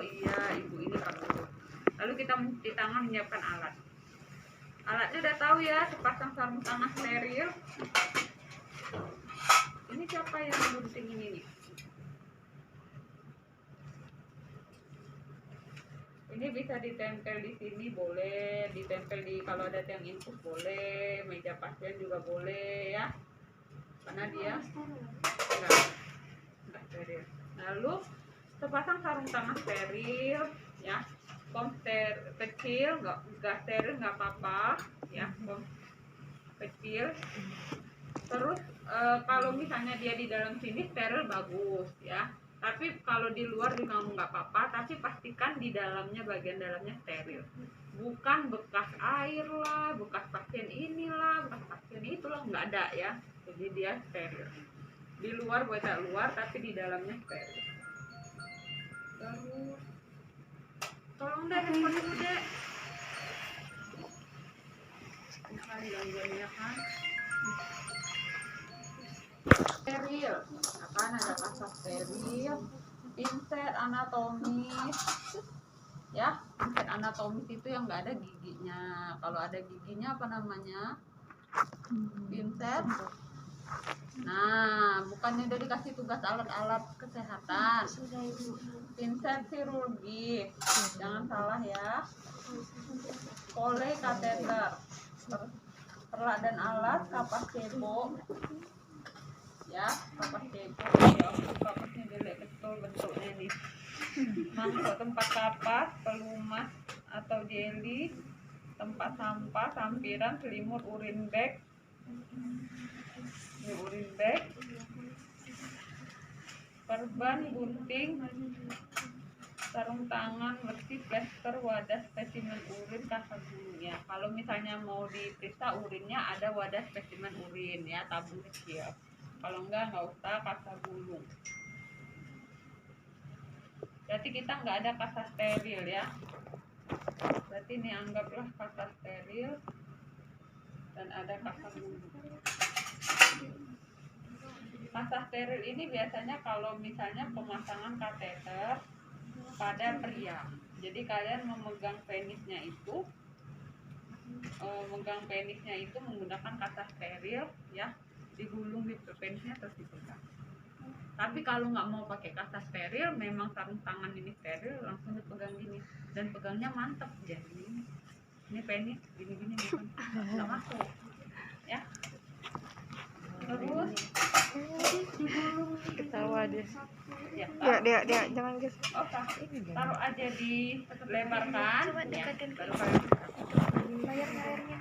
iya, ibu ini perlu. Lalu kita mencuci tangan, menyiapkan alat. Alatnya udah tahu ya, sepasang sarung tangan steril. Ini siapa yang gunting ini nih? Ini bisa ditempel di sini, boleh ditempel di, kalau ada tiang infus boleh, meja pasien juga boleh ya, karena dia enggak steril. Lalu sepasang sarung tangan steril ya, pom kecil, enggak steril nggak apa-apa ya, pom kecil. Terus kalau misalnya dia di dalam sini steril bagus ya, tapi kalau di luar juga nggak apa-apa, tapi pastikan di dalamnya, bagian dalamnya steril, bukan bekas air lah, bekas pasien inilah, bekas pasien itulah, nggak ada ya. Jadi dia steril, di luar buat luar tapi di dalamnya steril. Terus tolong deh handphone dulu deh, sekali gangguannya kan. Steril, akan ada kasar steril, pinset anatomis ya. Pinset anatomis itu yang nggak ada giginya. Kalau ada giginya apa namanya? Pinset. Nah, bukannya udah dikasih tugas alat-alat kesehatan. Pinset chirurgi, jangan salah ya. Kole kateter, perlat dan alat, kapas cebo ya, kapas cebo. Ya ampun, kapasnya jelek betul bentuknya nih. Masuk tempat kapas, pelumas atau jeli, tempat sampah, sampiran, selimut, urin bag. Ini urin bag, perban, gunting, sarung tangan bersih, plester, wadah spesimen urin, kasar gulung ya. Kalau misalnya mau diperiksa urinnya, ada wadah spesimen urin ya, tabung kecil. Kalau enggak usah, kasar gulung. Berarti kita nggak ada kasar steril ya. Berarti ini anggaplah kasar steril dan ada kasar gulung. Kasar steril ini biasanya kalau misalnya pemasangan kateter pada pria. Jadi kalian memegang penisnya itu, menggunakan kasar steril ya, digulung di penisnya terus dipegang. Tapi kalau nggak mau pakai kasar steril, memang sarung tangan ini steril, langsung dipegang gini dan pegangnya mantep ya. Ini penis gini-gini bukan nggak masuk ya. Terus digulung, ketawa deh ya, dia jangan guys. oh, taruh aja dilebarkan ya, baru kalian layarnya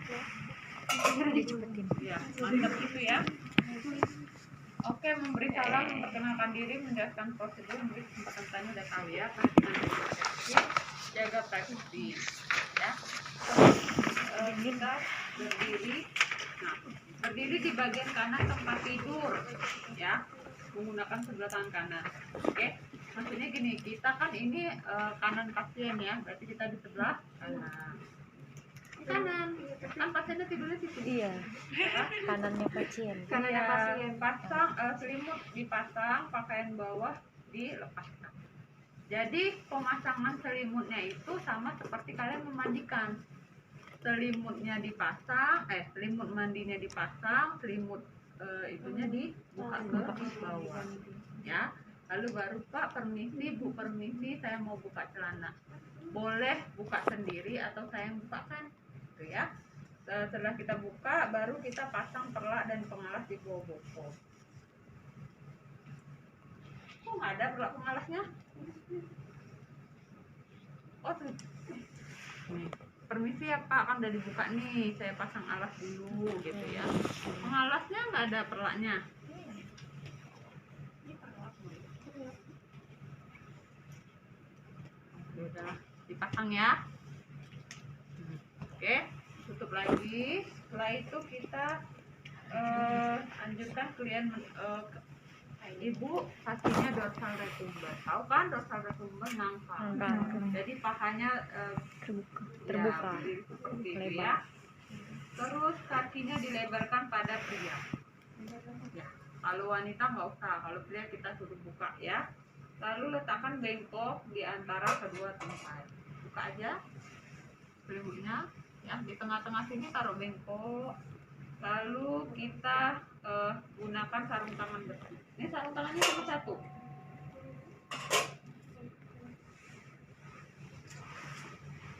dicepetin ya, mantap itu ya. Oke, memberi salam, memperkenalkan diri, menjelaskan prosedur, memberi kesempatan tanya, udah tahu ya, jaga privasi ya. Kita berdiri, nah berdiri di bagian kanan tempat tidur ya, menggunakan sebelah tangan kanan. Oke, maksudnya gini, kita kan ini kanan pasien ya, berarti kita di sebelah kanan kan pasiennya tidurnya di sini. Iya, kanannya pasien. Kanannya pasien. Pasang selimut dipasang, pakaian bawah dilepaskan. Jadi pemasangan selimutnya itu sama seperti kalian memandikan. Selimutnya dipasang, selimut mandinya dipasang, selimut itunya dibuka ke bawah ya. Lalu baru Pak permisi, Bu permisi, saya mau buka celana. Boleh buka sendiri atau saya yang bukakan gitu ya. Setelah kita buka, baru kita pasang perlak dan pengalas di bawah bokong. Kok nggak ada perlak pengalasnya? Oh tuh. Nih. Permisi ya Pak, kan udah dibuka nih, saya pasang alas dulu gitu ya. Pengalasnya nggak ada perlaknya. Udah dipasang ya. Oke, tutup lagi. Setelah itu kita anjurkan kalian Ibu kakinya dorsal retumbar. Tahu kan dorsal retumbar nangkal. Jadi pahanya terbuka. Ya, seperti itu ya. Terus kakinya dilebarkan pada pria. Ya, kalau wanita nggak usah. Kalau pria kita suruh buka ya. lalu letakkan bengkok di antara kedua tempat. Buka aja selimutnya, ya, di tengah-tengah sini taruh bengkok. Lalu kita gunakan sarung tangan bersih. Ini sarung tangannya cuma satu.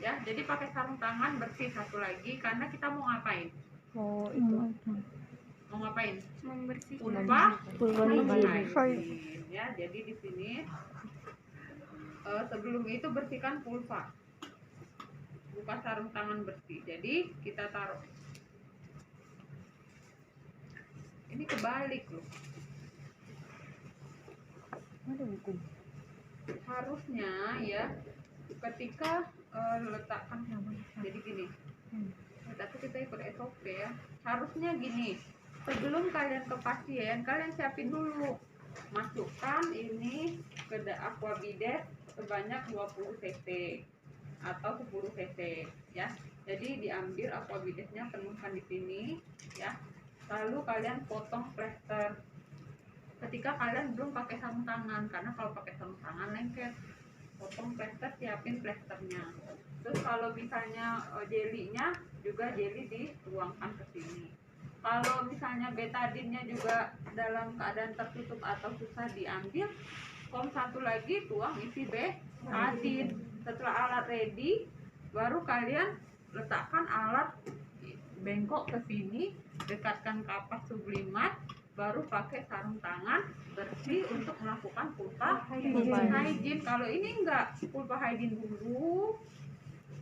Ya, jadi pakai sarung tangan bersih satu lagi karena kita mau ngapain? Oh, itu. Mau ngapain? Membersihkan. Pulpa hygiene. ya. Jadi di sini sebelum itu bersihkan pulpa. Buka sarung tangan bersih. Jadi kita taruh. Ini kebalik loh. Ada hukum. Harusnya ya ketika letakkan jadi gini. Tapi kita ikut SOP ya. Harusnya gini. Sebelum kalian ke pasien, kalian siapin dulu. Masukkan ini ke aqua bidet sebanyak 20 cc atau 10 cc ya. Jadi diambil aqua bidetnya, penuhkan di sini ya. Lalu kalian potong plester. Ketika kalian belum pakai sarung tangan, karena kalau pakai sarung tangan lengket. Potong plester, siapin plesternya. Terus kalau misalnya jelinya juga jeli dituangkan ke sini. Kalau misalnya betadinnya juga dalam keadaan tertutup atau susah diambil, satu lagi tuang isi betadin. Setelah alat ready, baru kalian letakkan alat bengkok ke sini, dekatkan kapas sublimat, baru pakai sarung tangan bersih untuk melakukan pulpa hygiene. Kalau ini enggak, pulpa hygiene dulu,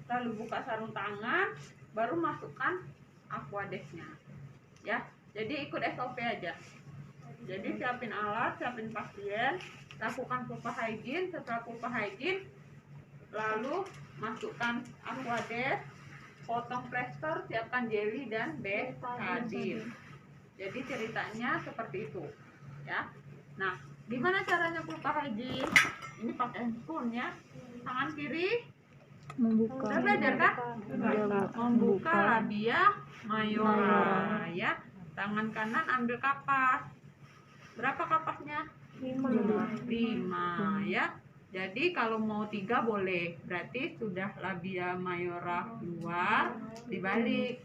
lalu buka sarung tangan, baru masukkan aquadexnya ya. Jadi ikut SOP aja. Jadi siapin alat, siapin pasien, lakukan pulpa hygiene. Setelah pulpa hygiene, lalu masukkan aquadex, potong plester, siapkan jelly dan betadine. Jadi ceritanya seperti itu ya. Nah, gimana caranya pulpa hygiene? Ini pakai handphone ya. Tangan kiri Membuka. udah belajar kan? Membuka labia mayora ya. Tangan kanan ambil kapas. Berapa kapasnya? 5 ya. Jadi kalau mau 3 boleh. Berarti sudah labia mayora luar, dibalik.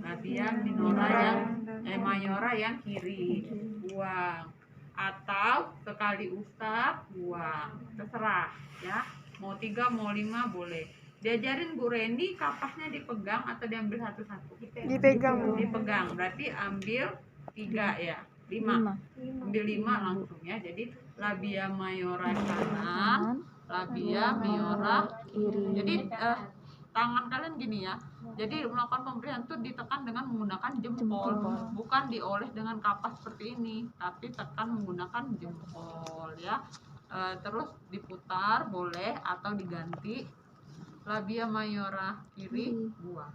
Labia minora yang mayora yang kiri, buang. Atau sekali usap, buang. Terserah ya. Mau 3 mau 5 boleh. Diajarin Bu Reni kapasnya dipegang atau diambil satu-satu? Dipegang. Berarti ambil 3 ya. 5. Ambil 5 langsung ya. Jadi labia mayora kanan, labia mayora kiri. Jadi tangan kalian gini ya. Jadi melakukan pemberian itu ditekan dengan menggunakan jempol, bukan dioles dengan kapas seperti ini, tapi tekan menggunakan jempol ya. Terus diputar boleh atau diganti. Labia mayora kiri buang.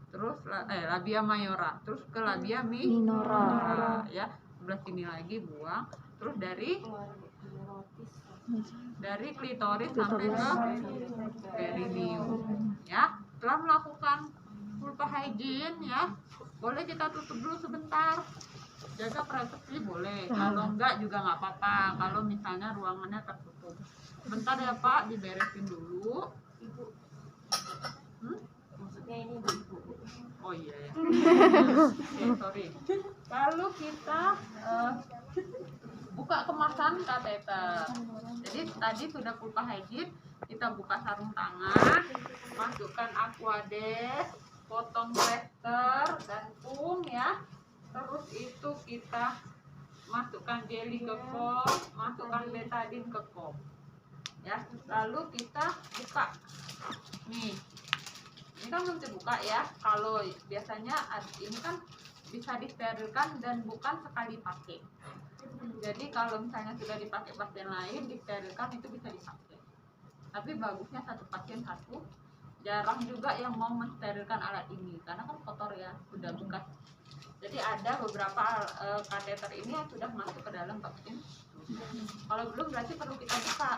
Terus labia mayora, terus ke labia minora ya. Sebelah sini lagi buang. Terus dari klitoris sampai ke perineum ya. Setelah melakukan pulpa hygiene ya, boleh kita tutup dulu sebentar, jaga privasi boleh. Kalau enggak juga nggak apa-apa, kalau misalnya ruangannya tertutup. Bentar ya Pak, diberesin dulu. Ibu maksudnya ini ibu. Oh iya ya. Sorry. Lalu kita buka kemasan kateter. Jadi tadi sudah pulpa hygiene, kita buka sarung tangan, masukkan aquadex, potong plester dan pung ya. Terus itu kita masukkan jelly ke kop, masukkan betadine ke kop ya. Lalu kita buka nih. Ini kan belum dibuka ya. Kalau biasanya ini kan bisa disterilkan dan bukan sekali pakai. Jadi kalau misalnya sudah dipakai pasien lain, disterilkan itu bisa dipakai. Tapi bagusnya satu pasien satu. Jarang juga yang mau mensterilkan alat ini karena kan kotor ya, sudah bekas. Jadi ada beberapa kateter ini yang sudah masuk ke dalam vaksin. Kalau belum berarti perlu kita buka.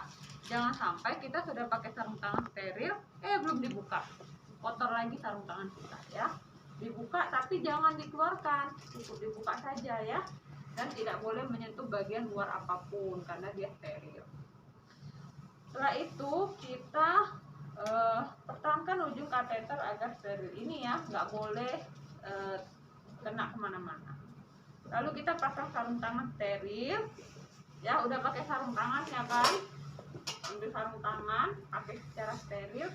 Jangan sampai kita sudah pakai sarung tangan steril, belum dibuka, kotor lagi sarung tangan kita ya. Dibuka tapi jangan dikeluarkan, cukup dibuka saja ya. Dan tidak boleh menyentuh bagian luar apapun karena dia steril. Setelah itu kita pertahankan ujung kateter agar steril. Ini ya, nggak boleh kena kemana-mana. Lalu kita pasang sarung tangan steril. Ya, udah pakai sarung tangan ya kan? Ambil sarung tangan, pakai secara steril.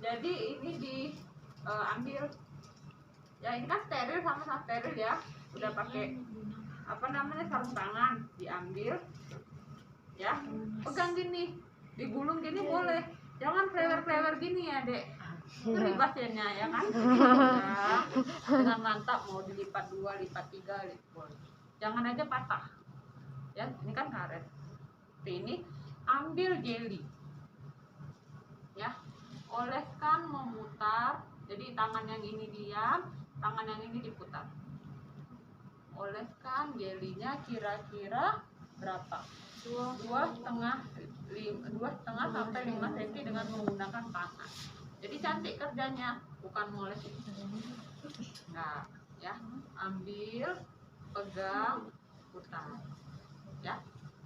Jadi ini diambil. Ya, ini kan steril, sama-sama steril ya. Udah pakai sarung tangan, diambil. Ya, pegang gini, digulung gini boleh. Jangan flavor gini ya, Dek. Ngeri pasiennya ya kan. Nah, dengan mantap mau dilipat 2, lipat 3, boleh. Jangan aja patah. Ya, ini kan karet. Ini ambil jelly. Ya, oleskan memutar. Jadi tangan yang ini diam, tangan yang ini diputar. Oleskan jelinya kira-kira berapa? 2,5 sampai 5 cm dengan menggunakan tangan. Jadi cantik kerjanya, bukan moles itu. Enggak, ya. Ambil, pegang, putar. Ya,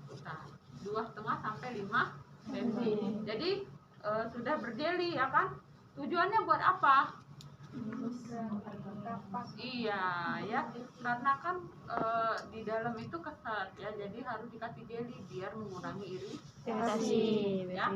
putar. 2,5 sampai 5 cm. Jadi sudah berjeli ya kan? Tujuannya buat apa? Iya ya, karena kan di dalam itu keset ya, jadi harus dikasih jelly biar mengurangi iritasi ya.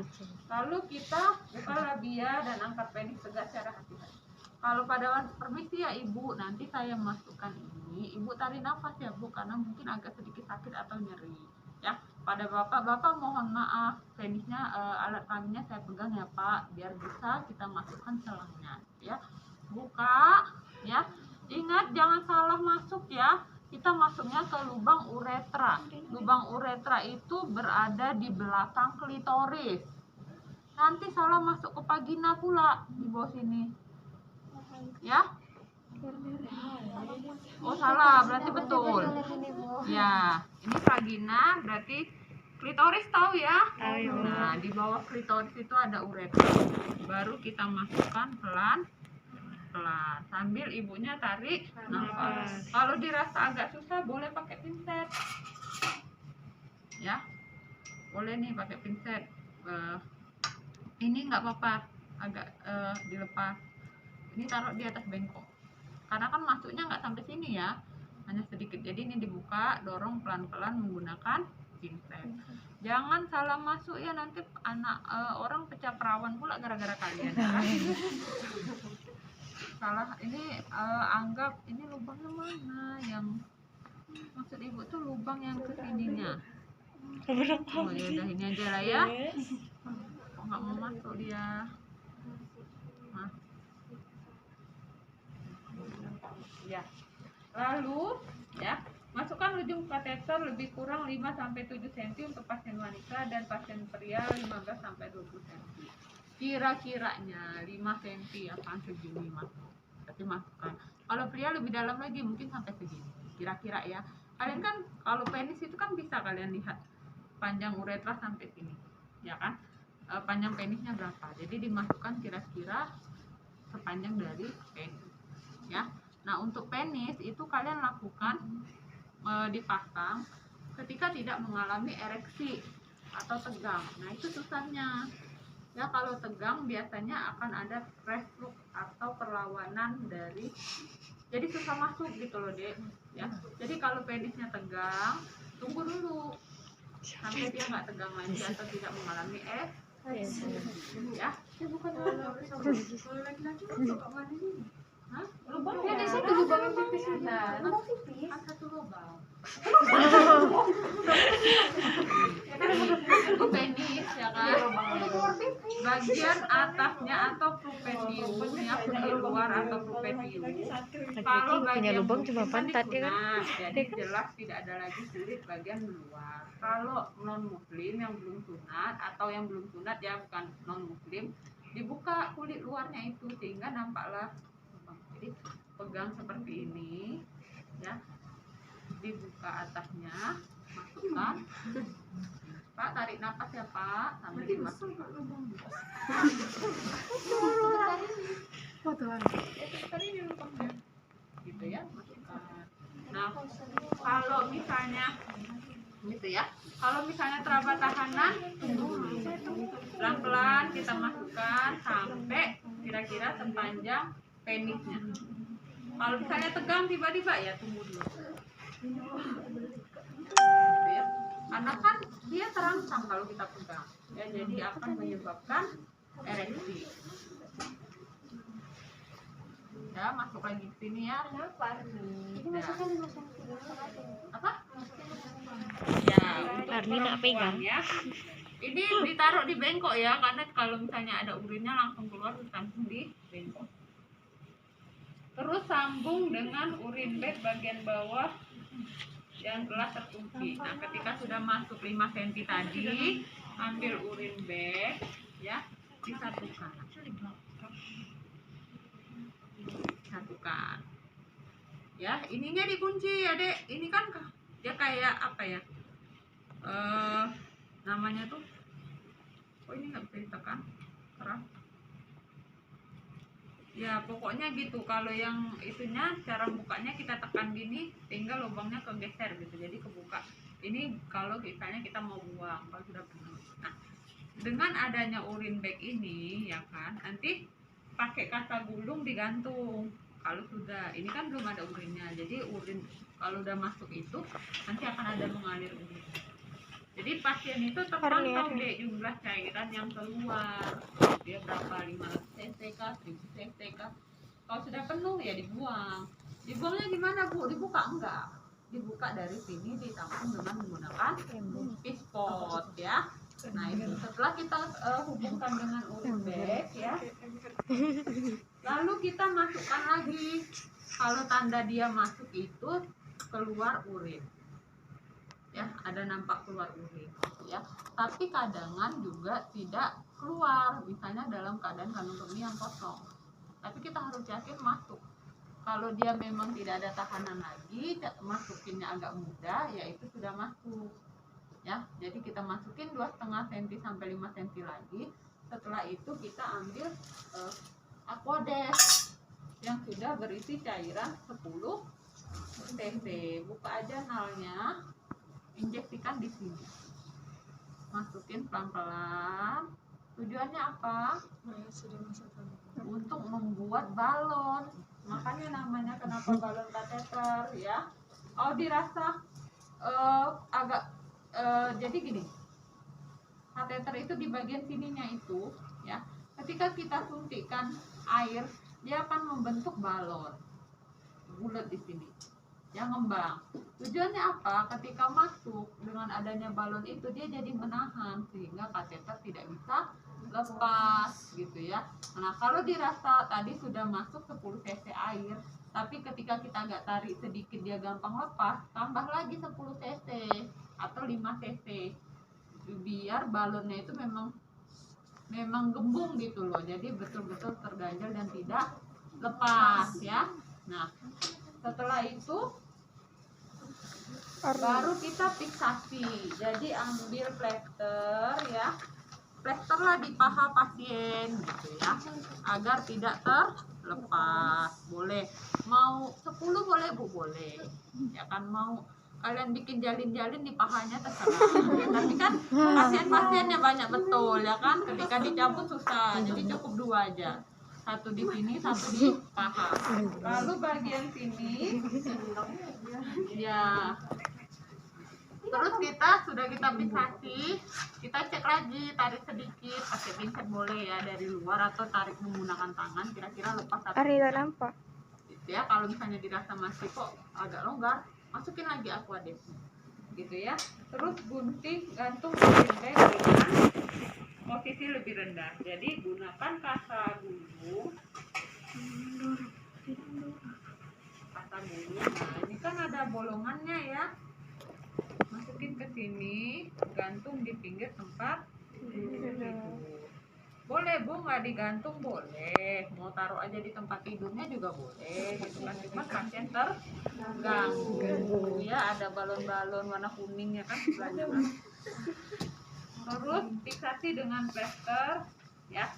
Lalu kita buka labia dan angkat penis tegak secara hati-hati. Kalau pada permisi ya Ibu, nanti saya masukkan ini, Ibu tarik nafas ya Bu, karena mungkin agak sedikit sakit atau nyeri ya. Pada Bapak mohon maaf, penisnya alat kelaminnya saya pegang ya Pak, biar bisa kita masukkan selangnya ya. Buka ya, ingat jangan salah masuk ya. Kita masuknya ke lubang uretra. Lubang uretra itu berada di belakang klitoris. Nanti salah masuk ke vagina pula di bawah sini ya. Oh salah, berarti betul ya. Ini vagina, berarti klitoris tahu ya. Nah, di bawah klitoris itu ada uretra. Baru kita masukkan pelan sambil ibunya tarik nafas. Kalau dirasa agak susah boleh pakai pinset ya, boleh nih pakai pinset. Ini nggak apa-apa, agak dilepas. Ini taruh di atas bengkok, karena kan masuknya nggak sampai sini ya, hanya sedikit. Jadi ini dibuka, dorong pelan-pelan menggunakan pinset. Jangan salah masuk ya, nanti orang pecah perawan pula gara-gara kalian ya kan? Salah ini anggap ini lubangnya mana, yang maksud Ibu tuh lubang yang ke sininya. Oh ya udah, ini aja lah ya. Kok nggak mau masuk dia? Nah. Ya. Lalu ya, masukkan ujung kateter lebih kurang 5 sampai 7 cm untuk pasien wanita dan pasien pria 15 sampai 20 cm. Kira-kiranya 5 cm akan segini masuk. Tapi masukkan. Kalau pria lebih dalam lagi, mungkin sampai segini. Kira-kira ya. Kalian kan kalau penis itu kan bisa kalian lihat panjang uretra sampai sini, ya kan? Panjang penisnya berapa? Jadi dimasukkan kira-kira sepanjang dari penis, ya. Nah, untuk penis itu kalian lakukan dipasang ketika tidak mengalami ereksi atau tegang. Nah, itu susahnya. Ya, kalau tegang biasanya akan ada reflux atau perlawanan dari, jadi susah masuk gitu loh, Dek. Ya. Jadi kalau penisnya tegang, tunggu dulu sampai dia nggak tegang lagi atau tidak mengalami ya. Bukan Hah? Lubangnya di situ, lubang yang pipis itu. Lubang pipis. Kan satu lubang. Itu penis ya kan. Bagian atasnya atau propendium ya, kulit luar atau propendium. Kalau bagian lubang cuma pantat ya kan. Jadi jelas tidak ada lagi kulit bagian luar. Kalau non muslim yang belum sunat atau yang belum sunat ya, bukan non muslim, dibuka kulit luarnya itu sehingga nampaklah. Jadi pegang seperti ini ya, dibuka atasnya, masukkan. Pak, tarik nafas ya Pak, sambil dimasukkan. Tadi di lubangnya gitu ya, masukkan. Nah, kalau misalnya gitu ya. Kalau misalnya teraba tahanan, pelan-pelan kita masukkan sampai kira-kira sepanjang penisnya. Kalau misalnya tegang tiba-tiba ya tunggu dulu. Gitu ya. Karena kan dia terangsang kalau kita pegang. Ya, jadi akan menyebabkan ereksi. Ya, masuk lagi ke sini ya. Kenapa Arni? Ini masuknya 5 cm. Apa? Ya, untuk Arni nak pegang. ya. Ini ditaruh di bengkok ya, karena kalau misalnya ada urinnya langsung keluar langsung di bengkok. Terus sambung dengan urin bag bagian bawah yang telah terkunci. Nah, ketika sudah masuk 5 cm tadi, ambil urin bag ya, disatukan. Satukan. Ya, ininya dikunci ya, Dek. Ini kan dia kayak apa ya? Namanya tuh. Kok ini nggak bisa ditekan? Keras. Ya, pokoknya gitu. Kalau yang itunya cara bukanya kita tekan gini, tinggal lubangnya kegeser gitu. Jadi kebuka. Ini kalau misalnya kita mau buang, kalau sudah penuh. Nah, dengan adanya urin bag ini, ya kan, nanti pakai kasa gulung digantung. Kalau sudah, ini kan belum ada urinnya. Jadi urin kalau udah masuk itu, nanti akan ada mengalir urin. Jadi pasien itu terpantau deh jumlah cairan yang keluar. Dia berapa, 500 cc kah, 1000 cc kah. Kalau sudah penuh ya dibuang. Dibuangnya gimana, Bu? Dibuka enggak? Dibuka dari sini, ditampung dengan menggunakan pispot ya. Nah, itu setelah kita hubungkan dengan urin bag ya. Lalu kita masukkan lagi. Kalau tanda dia masuk itu keluar urin. Ya, ada nampak keluar urin ya. Tapi kadangan juga tidak keluar, misalnya dalam keadaan kandung kemih yang kosong. Tapi kita harus yakin masuk. Kalau dia memang tidak ada tahanan lagi, masukinnya agak mudah, ya itu sudah masuk. Ya, jadi kita masukin 2,5 cm sampai 5 cm lagi. Setelah itu kita ambil Aquadex yang sudah berisi cairan 10 cc. Buka aja nalnya, injeksikan di sini, masukin pelan-pelan. Tujuannya apa? Untuk membuat balon. Makanya namanya kenapa balon kateter ya. Oh, dirasa agak jadi gini, kateter itu di bagian sininya itu ya. Ketika kita suntikkan air, dia akan membentuk balon bulat di sini yang ngembang. Tujuannya apa? Ketika masuk dengan adanya balon itu, dia jadi menahan sehingga kateter tidak bisa lepas gitu ya. Nah, kalau dirasa tadi sudah masuk 10 cc air, tapi ketika kita nggak tarik sedikit dia gampang lepas, tambah lagi 10 cc atau 5 cc biar balonnya itu memang gembung gitu loh. Jadi betul-betul terganjal dan tidak lepas ya. Nah, setelah itu baru kita fiksasi. Jadi ambil plester ya, plesterlah di paha pasien gitu ya, agar tidak terlepas. Boleh mau 10 boleh, Bu, boleh ya kan. Mau kalian bikin jalin-jalin di pahanya terserah. Tapi kan pasien-pasiennya banyak betul ya kan, ketika dicabut susah, jadi cukup 2 aja, satu di sini, satu di paha. Lalu bagian sini ya, terus sudah kita fiksasi, kita cek lagi, tarik sedikit, pakai pincet boleh ya dari luar, atau tarik menggunakan tangan, kira-kira lepas satu. Nampak Ya, kalau misalnya dirasa masih kok agak longgar, masukin lagi Aquadex gitu ya. Terus gunting gantung urin bag dengan posisi lebih rendah. Jadi gunakan kasa gulung. Kasa gulung. Nah, ini kan ada bolongannya ya. Masukin ke sini, gantung di pinggir tempat tidur. Boleh, Bu, nggak digantung boleh. Mau taruh aja di tempat tidurnya juga boleh. Gitu kan, cuma pasien terganggu. Ya, ada balon-balon warna kuning ya kan sebelahnya kan. Terus fiksasi dengan plester ya.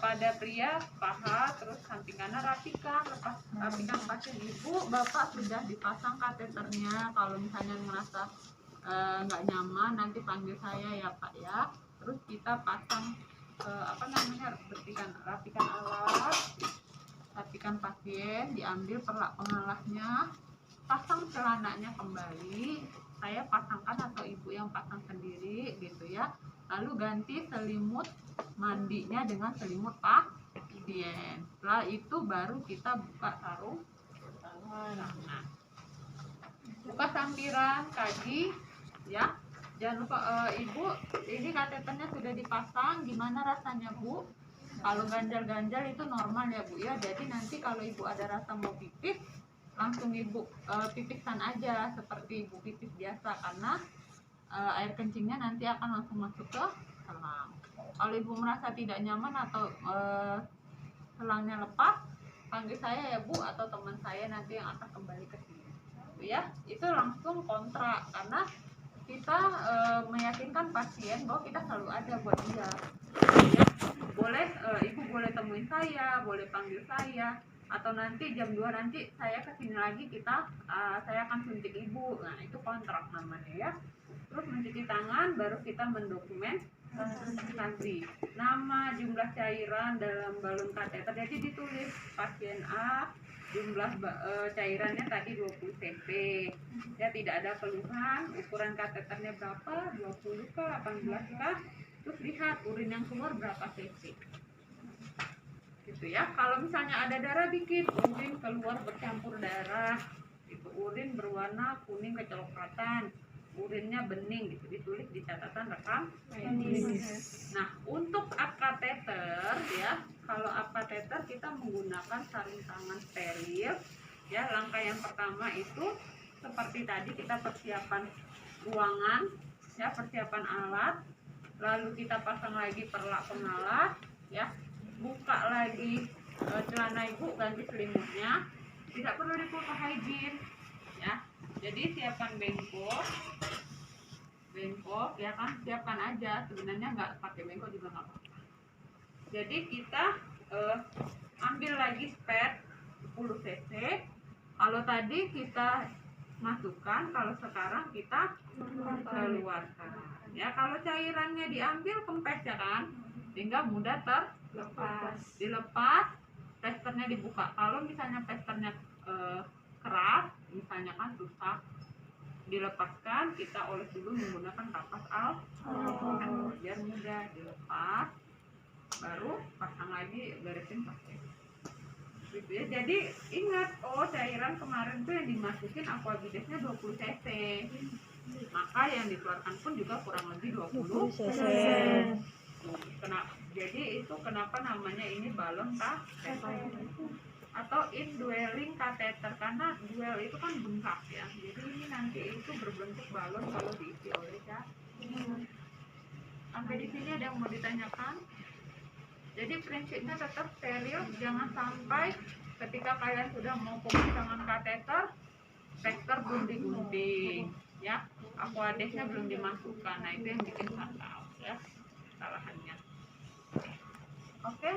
Pada pria paha, terus samping kanan rapikan pasien. Ibu, Bapak sudah dipasang kateternya. Kalau misalnya merasa nggak nyaman nanti panggil saya ya Pak ya. Terus kita pasang rapikan alat, rapikan pasien, diambil perlak pengalahnya, pasang celananya kembali, saya pasangkan atau ibu yang pasang sendiri gitu ya. Lalu ganti selimut mandinya dengan selimut pasien. Setelah itu baru kita buka sarung tangan, buka sampiran kaki ya. Jangan lupa ibu, ini kateternya sudah dipasang, gimana rasanya Bu? Kalau ganjal-ganjal itu normal ya Bu ya. Jadi nanti kalau ibu ada rasa mau pipis, langsung ibu pipisan aja seperti ibu pipis biasa, karena air kencingnya nanti akan langsung masuk ke selang. Kalau ibu merasa tidak nyaman atau selangnya lepas, panggil saya ya Bu, atau teman saya nanti yang akan kembali ke sini Bu ya. Itu langsung kontrak, karena kita meyakinkan pasien bahwa kita selalu ada buat dia ya. Boleh ibu boleh temuin saya, boleh panggil saya, atau nanti jam 2 nanti saya kesini lagi, saya akan suntik ibu. Nah itu kontrak namanya ya. Terus mencuci tangan, baru kita mendokumentasi nama, jumlah cairan dalam balon kateter. Jadi ditulis pasien A, jumlah cairannya tadi 20 cc ya, tidak ada keluhan. Ukuran kateternya berapa, 20 kah, 18 kah. Terus lihat urin yang keluar berapa cc gitu ya. Kalau misalnya ada darah dikit, urin keluar bercampur darah itu, urin berwarna kuning kecoklatan, urinnya bening gitu, ditulis di catatan rekam medis. Nah untuk up kateter ya, kalau up kateter kita menggunakan sarung tangan steril ya. Langkah yang pertama itu seperti tadi, kita persiapan ruangan ya, persiapan alat, lalu kita pasang lagi perlak pengalas ya, buka lagi celana ibu, ganti selimutnya, tidak perlu dibuka hygiene ya. Jadi siapkan bengkok ya kan, siapkan aja, sebenarnya nggak pakai bengkok juga nggak apa-apa. Jadi kita ambil lagi spare 10 cc. Kalau tadi kita masukkan, kalau sekarang kita keluarkan ya. Kalau cairannya diambil kempes ya kan, sehingga mudah dilepas, testernya dibuka. Kalau misalnya testernya keras misalnya kan, susah dilepaskan, kita oles dulu menggunakan kapas alkohol biar mudah dilepas, baru pasang lagi, beresin pakai gitu ya. Jadi ingat, cairan kemarin tuh yang dimasukin aquabidesnya 20 cc, maka yang dikeluarkan pun juga kurang lebih 20 cc. Jadi itu kenapa namanya ini balon kateter atau indwelling kateter, karena duel itu kan bengkak ya. Jadi ini nanti itu berbentuk balon kalau diisi oleh cairan. Sampai di sini ada yang mau ditanyakan? Jadi prinsipnya tetap steril, jangan sampai ketika kalian sudah mau pemasangan kateter, tekster belum digunting ya, aquadesnya belum dimasukkan. Nah itu yang bikin fatal ya, kesalahannya. Oke.